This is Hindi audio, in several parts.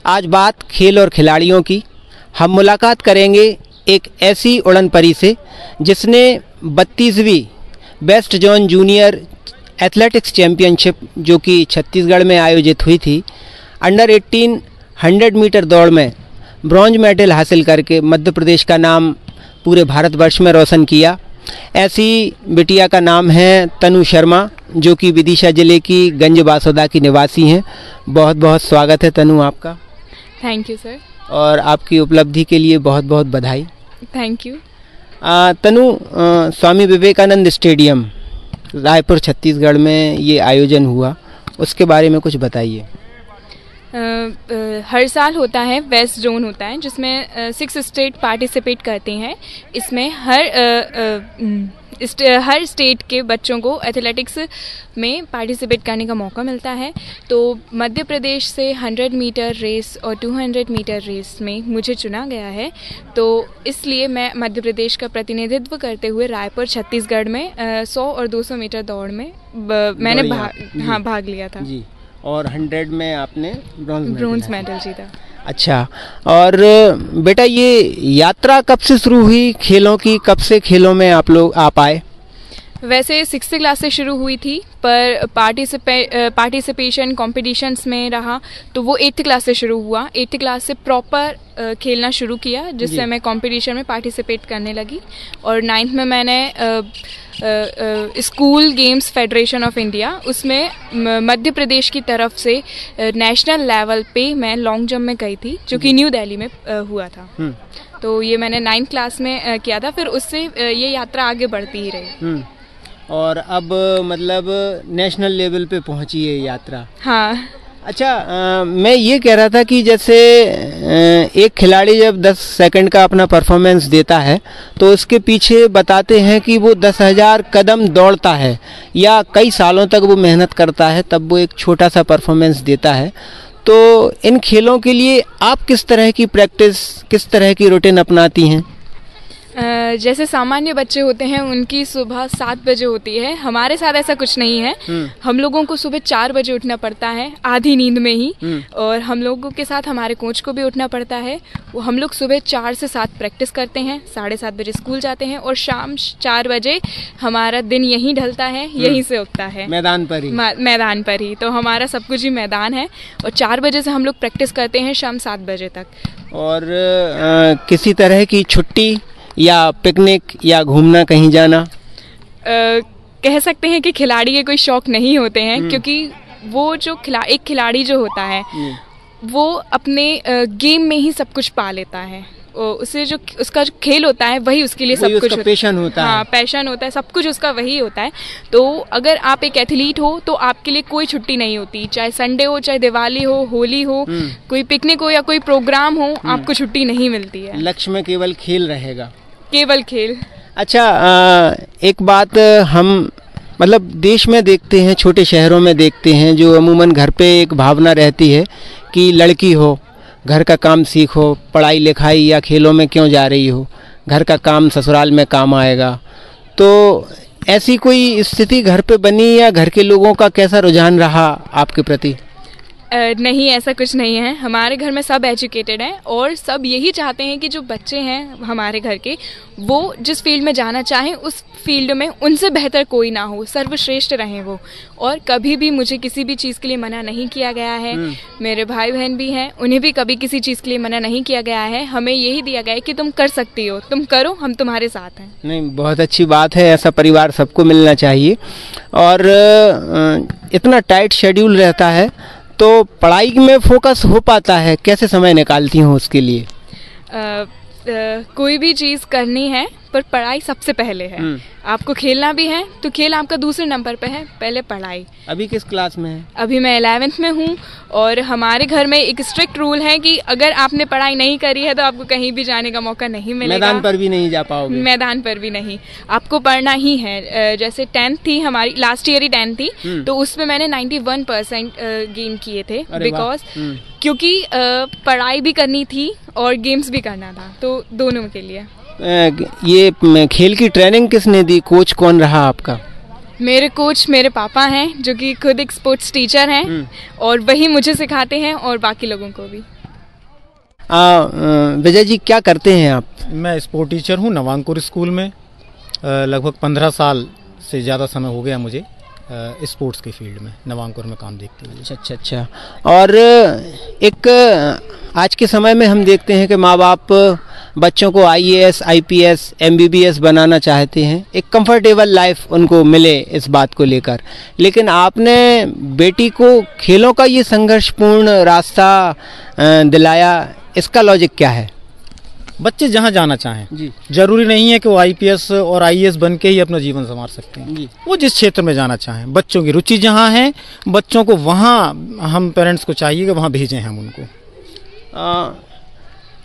आज बात खेल और खिलाड़ियों की। हम मुलाकात करेंगे एक ऐसी उड़न परी से जिसने 32वीं best zone junior athletics championship जो कि छत्तीसगढ़ में आयोजित हुई थी, अंडर 18 100 मीटर दौड़ में ब्रॉन्ज मेडल हासिल करके मध्य प्रदेश का नाम पूरे भारतवर्ष में रोशन किया। ऐसी बिटिया का नाम है तनु शर्मा, जो कि विदिशा ज़िले की गंज बासोदा की निवासी हैं। बहुत बहुत स्वागत है तनु आपका। Thank you sir. और आपकी उपलब्धि के लिए बहुत बहुत बधाई। Thank you. Tanu, Swami Vivekananda stadium Raipur Chhattisgarh में ये आयोजन हुआ, उसके बारे में कुछ बताइए। हर साल होता है, वेस्ट जोन होता है जिसमें 6 स्टेट पार्टिसिपेट करते हैं। इसमें हर स्टेट के बच्चों को एथलेटिक्स में पार्टिसिपेट करने का मौका मिलता है। तो मध्य प्रदेश से 100 मीटर रेस और 200 मीटर रेस में मुझे चुना गया है। तो इसलिए मैं मध्य प्रदेश का प्रतिनिधित्व करते हुए रायपुर छत्तीसगढ़ में 100 और 200 मीटर दौड़ में मैंने भाग लिया था जी। और 100 में आपने ब्रोंज मेडल जीता। अच्छा, और बेटा ये यात्रा कब से शुरू हुई खेलों की, कब से खेलों में आप आए? वैसे 6th क्लास से शुरू हुई थी, पर पार्टिसिपेशन कॉम्पिटिशन्स में रहा तो वो 8th क्लास से शुरू हुआ। 8th क्लास से प्रॉपर खेलना शुरू किया, जिससे मैं कंपटीशन में पार्टिसिपेट करने लगी। और 9th में मैंने school games federation of India, उसमें मध्य प्रदेश की तरफ से नेशनल लेवल पे मैं लॉन्ग जंप में गई थी, जो कि न्यू दिल्ली में हुआ था। तो ये मैंने 9th क्लास में किया था। फिर उससे ये यात्रा आगे बढ़ती ही रही। और अब मतलब नेशनल लेवल पे पहुंची है यात्रा। हाँ। अच्छा, मैं ये कह रहा था कि जैसे एक खिलाड़ी जब 10 सेकंड का अपना परफॉर्मेंस देता है तो उसके पीछे बताते हैं कि वो 10,000 कदम दौड़ता है या कई सालों तक वो मेहनत करता है, तब वो एक छोटा सा परफॉर्मेंस देता है। तो इन खेलों के लिए आप किस तरह की प्रैक्टिस, किस तरह की रूटीन अपनाती हैं? जैसे सामान्य बच्चे होते हैं उनकी सुबह 7 बजे होती है, हमारे साथ ऐसा कुछ नहीं है। हम लोगों को सुबह 4 बजे उठना पड़ता है, आधी नींद में ही। और हम लोगों के साथ हमारे कोच को भी उठना पड़ता है। वो हम लोग सुबह 4 से 7 प्रैक्टिस करते हैं, 7:30 बजे स्कूल जाते हैं और शाम 4 बजे हमारा दिन यहीं ढलता है, यहीं से उगता है। मैदान पर ही? मैदान पर ही। तो हमारा सब कुछ ही मैदान है। और 4 बजे से हम लोग प्रैक्टिस करते हैं शाम 7 बजे तक। और किसी तरह की छुट्टी या पिकनिक या घूमना कहीं जाना? कह सकते हैं कि खिलाड़ी के कोई शौक नहीं होते हैं, क्योंकि वो जो एक खिलाड़ी जो होता है वो अपने गेम में ही सब कुछ पा लेता है। उसे जो उसका जो खेल होता है वही उसके लिए सब कुछ पैशन होता है। हाँ, पैशन होता है, सब कुछ उसका वही होता है। तो अगर आप एक एथलीट हो तो आपके लिए कोई छुट्टी नहीं होती, चाहे संडे हो, चाहे दिवाली हो, होली हो, कोई पिकनिक हो या कोई प्रोग्राम हो, आपको छुट्टी नहीं मिलती है। लक्ष्य में केवल खेल रहेगा, केवल खेल। अच्छा, एक बात हम मतलब देश में देखते हैं, छोटे शहरों में देखते हैं, जो अमूमन घर पे एक भावना रहती है कि लड़की हो, घर का काम सीखो, पढ़ाई लिखाई या खेलों में क्यों जा रही हो, घर का काम ससुराल में काम आएगा। तो ऐसी कोई स्थिति घर पे बनी या घर के लोगों का कैसा रुझान रहा आपके प्रति? नहीं, ऐसा कुछ नहीं है। हमारे घर में सब एजुकेटेड हैं और सब यही चाहते हैं कि जो बच्चे हैं हमारे घर के, वो जिस फील्ड में जाना चाहें उस फील्ड में उनसे बेहतर कोई ना हो, सर्वश्रेष्ठ रहें वो। और कभी भी मुझे किसी भी चीज़ के लिए मना नहीं किया गया है। मेरे भाई बहन भी हैं, उन्हें भी कभी किसी चीज़ के लिए मना नहीं किया गया है। हमें यही दिया गया है कि तुम कर सकती हो, तुम करो, हम तुम्हारे साथ हैं। नहीं, बहुत अच्छी बात है, ऐसा परिवार सबको मिलना चाहिए। और इतना टाइट शेड्यूल रहता है तो पढ़ाई में फोकस हो पाता है, कैसे समय निकालती हूँ उसके लिए? कोई भी चीज़ करनी है पर पढ़ाई सबसे पहले है। आपको खेलना भी है तो खेल आपका दूसरे नंबर पे है, पहले पढ़ाई। अभी किस क्लास में है? अभी मैं 11th में हूँ। और हमारे घर में एक स्ट्रिक्ट रूल है कि अगर आपने पढ़ाई नहीं करी है तो आपको कहीं भी जाने का मौका नहीं मिलेगा। मैदान पर भी नहीं जा पाओगे? मैदान पर भी नहीं, आपको पढ़ना ही है। जैसे 10th थी हमारी, लास्ट ईयर ही 10th थी, तो उसमें मैंने 91% गेन किए थे, बिकॉज क्योंकि पढ़ाई भी करनी थी और गेम्स भी करना था, तो दोनों के लिए। ये खेल की ट्रेनिंग किसने दी, कोच कौन रहा आपका? मेरे कोच मेरे पापा हैं, जो कि खुद एक स्पोर्ट्स टीचर हैं, और वही मुझे सिखाते हैं और बाकी लोगों को भी। विजय जी, क्या करते हैं आप? मैं स्पोर्ट टीचर हूँ नवांकुर स्कूल में। लगभग 15 साल से ज़्यादा समय हो गया मुझे स्पोर्ट्स के फील्ड में नवांकुर में काम देखते हुए। अच्छा। और एक आज के समय में हम देखते हैं कि माँ बाप बच्चों को IAS, IPS, MBBS बनाना चाहते हैं, एक कंफर्टेबल लाइफ उनको मिले इस बात को लेकर, लेकिन आपने बेटी को खेलों का ये संघर्षपूर्ण रास्ता दिलाया, इसका लॉजिक क्या है? बच्चे जहाँ जाना चाहें जी, जरूरी नहीं है कि वो IPS और IAS बन के ही अपना जीवन संवार सकते हैं जी। वो जिस क्षेत्र में जाना चाहें, बच्चों की रुचि जहाँ है, बच्चों को वहाँ हम पेरेंट्स को चाहिए कि वहाँ भेजें हम उनको।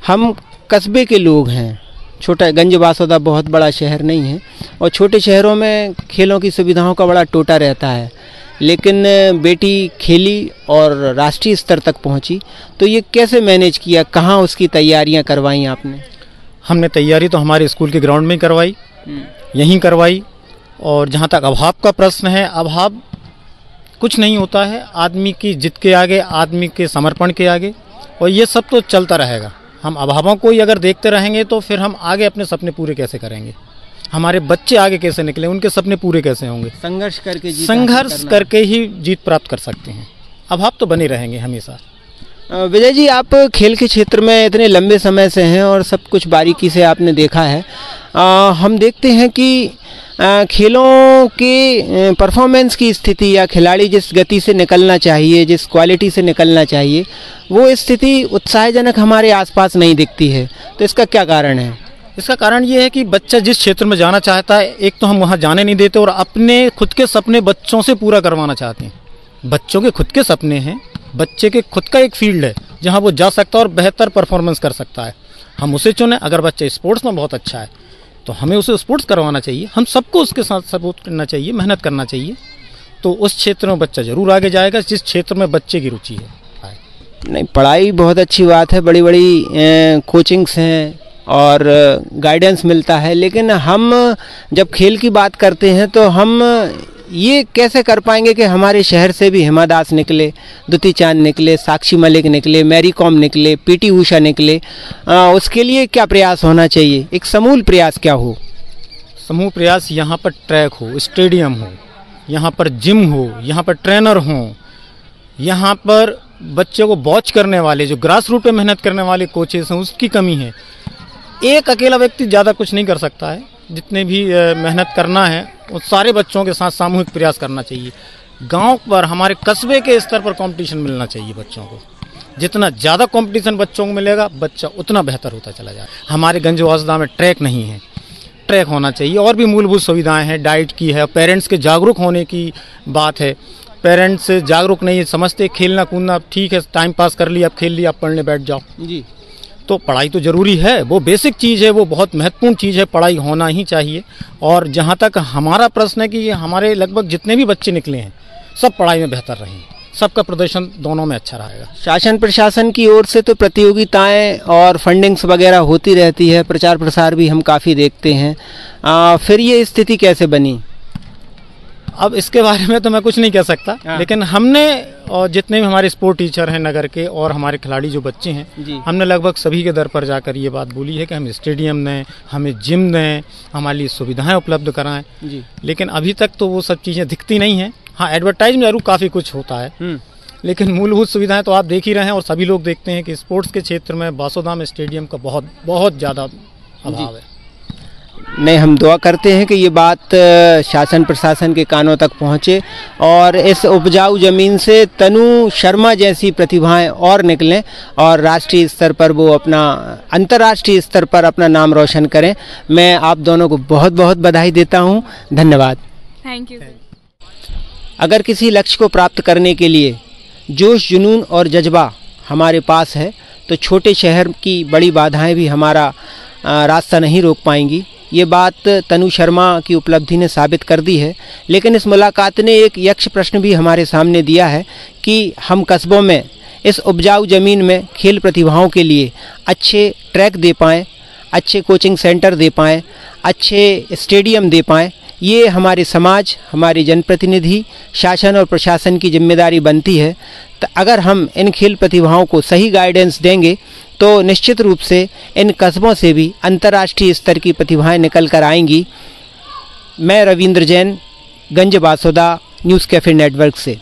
हम कस्बे के लोग हैं, छोटा गंज बासौदा बहुत बड़ा शहर नहीं है, और छोटे शहरों में खेलों की सुविधाओं का बड़ा टोटा रहता है, लेकिन बेटी खेली और राष्ट्रीय स्तर तक पहुंची, तो ये कैसे मैनेज किया? कहाँ उसकी तैयारियां करवाई आपने? हमने तैयारी तो हमारे स्कूल के ग्राउंड में ही करवाई, यहीं करवाई। और जहाँ तक अभाव का प्रश्न है, अभाव कुछ नहीं होता है आदमी की जिद के आगे, आदमी के समर्पण के आगे, और ये सब तो चलता रहेगा। हम अभावों को ही अगर देखते रहेंगे तो फिर हम आगे अपने सपने पूरे कैसे करेंगे, हमारे बच्चे आगे कैसे निकले, उनके सपने पूरे कैसे होंगे? संघर्ष करके ही जीत प्राप्त कर सकते हैं। अभाव तो बने रहेंगे हमेशा। विजय जी, आप खेल के क्षेत्र में इतने लंबे समय से हैं और सब कुछ बारीकी से आपने देखा है। हम देखते हैं कि खेलों के परफॉर्मेंस की स्थिति या खिलाड़ी जिस गति से निकलना चाहिए, जिस क्वालिटी से निकलना चाहिए, वो स्थिति उत्साहजनक हमारे आसपास नहीं दिखती है, तो इसका क्या कारण है? इसका कारण ये है कि बच्चा जिस क्षेत्र में जाना चाहता है, एक तो हम वहाँ जाने नहीं देते और अपने खुद के सपने बच्चों से पूरा करवाना चाहते हैं। बच्चों के खुद के सपने हैं, बच्चे के खुद का एक फील्ड है जहाँ वो जा सकता है और बेहतर परफॉर्मेंस कर सकता है, हम उसे चुने। अगर बच्चा स्पोर्ट्स में बहुत अच्छा है तो हमें उसे स्पोर्ट्स करवाना चाहिए, हम सबको उसके साथ सपोर्ट करना चाहिए, मेहनत करना चाहिए, तो उस क्षेत्र में बच्चा जरूर आगे जाएगा जिस क्षेत्र में बच्चे की रुचि है। नहीं, पढ़ाई बहुत अच्छी बात है, बड़ी बड़ी कोचिंग्स हैं और गाइडेंस मिलता है, लेकिन हम जब खेल की बात करते हैं तो हम ये कैसे कर पाएंगे कि हमारे शहर से भी हिमा दास निकले, दुती चांद निकले, साक्षी मलिक निकले, मैरी कॉम निकले, PT ऊषा निकले? उसके लिए क्या प्रयास होना चाहिए? एक समूल प्रयास क्या हो? समूह प्रयास, यहाँ पर ट्रैक हो, स्टेडियम हो, यहाँ पर जिम हो, यहाँ पर ट्रेनर हो, यहाँ पर बच्चे को वॉच करने वाले, जो ग्रास रूट पे मेहनत करने वाले कोचेस हैं, उसकी कमी है। एक अकेला व्यक्ति ज़्यादा कुछ नहीं कर सकता है, जितने भी मेहनत करना है वो सारे बच्चों के साथ सामूहिक प्रयास करना चाहिए। गांव पर, हमारे कस्बे के स्तर पर कंपटीशन मिलना चाहिए बच्चों को। जितना ज़्यादा कंपटीशन बच्चों को मिलेगा, बच्चा उतना बेहतर होता चला जाएगा। हमारे गंज बासौदा में ट्रैक नहीं है, ट्रैक होना चाहिए, और भी मूलभूत सुविधाएँ हैं, डाइट की है, पेरेंट्स के जागरूक होने की बात है। पेरेंट्स जागरूक नहीं है, समझते खेलना कूदना ठीक है, टाइम पास कर लिया, अब खेल लिया, अब पढ़ने बैठ जाओ जी। तो पढ़ाई तो ज़रूरी है, वो बेसिक चीज़ है, वो बहुत महत्वपूर्ण चीज़ है, पढ़ाई होना ही चाहिए। और जहाँ तक हमारा प्रश्न है कि हमारे लगभग जितने भी बच्चे निकले हैं सब पढ़ाई में बेहतर रहें, सबका प्रदर्शन दोनों में अच्छा रहेगा। शासन प्रशासन की ओर से तो प्रतियोगिताएं और फंडिंग्स वगैरह होती रहती है, प्रचार प्रसार भी हम काफ़ी देखते हैं, फिर ये स्थिति कैसे बनी? अब इसके बारे में तो मैं कुछ नहीं कह सकता, लेकिन हमने और जितने भी हमारे स्पोर्ट टीचर हैं नगर के और हमारे खिलाड़ी जो बच्चे हैं, हमने लगभग सभी के दर पर जाकर ये बात बोली है कि हमें स्टेडियम दें, हमें जिम दें, हमारे लिए सुविधाएं उपलब्ध कराएं जी। लेकिन अभी तक तो वो सब चीज़ें दिखती नहीं हैं। हाँ, एडवर्टाइज में जरूर काफ़ी कुछ होता है, लेकिन मूलभूत सुविधाएं तो आप देख ही रहे हैं और सभी लोग देखते हैं कि स्पोर्ट्स के क्षेत्र में बासौदा में स्टेडियम का बहुत बहुत ज़्यादा अभाव है। नहीं, हम दुआ करते हैं कि ये बात शासन प्रशासन के कानों तक पहुँचे और इस उपजाऊ ज़मीन से तनु शर्मा जैसी प्रतिभाएं और निकलें और राष्ट्रीय स्तर पर वो अपना, अंतर्राष्ट्रीय स्तर पर अपना नाम रोशन करें। मैं आप दोनों को बहुत बहुत बधाई देता हूं। धन्यवाद। Thank you. अगर किसी लक्ष्य को प्राप्त करने के लिए जोश, जुनून और जज्बा हमारे पास है तो छोटे शहर की बड़ी बाधाएं भी हमारा रास्ता नहीं रोक पाएंगी। ये बात तनु शर्मा की उपलब्धि ने साबित कर दी है। लेकिन इस मुलाकात ने एक यक्ष प्रश्न भी हमारे सामने दिया है कि हम कस्बों में इस उपजाऊ ज़मीन में खेल प्रतिभाओं के लिए अच्छे ट्रैक दे पाएँ, अच्छे कोचिंग सेंटर दे पाएँ, अच्छे स्टेडियम दे पाएँ। ये हमारे समाज, हमारे जनप्रतिनिधि, शासन और प्रशासन की जिम्मेदारी बनती है। तो अगर हम इन खेल प्रतिभाओं को सही गाइडेंस देंगे तो निश्चित रूप से इन कस्बों से भी अंतर्राष्ट्रीय स्तर की प्रतिभाएं निकल कर आएंगी। मैं रविंद्र जैन, गंज बासोदा, न्यूज़ कैफ़े नेटवर्क से।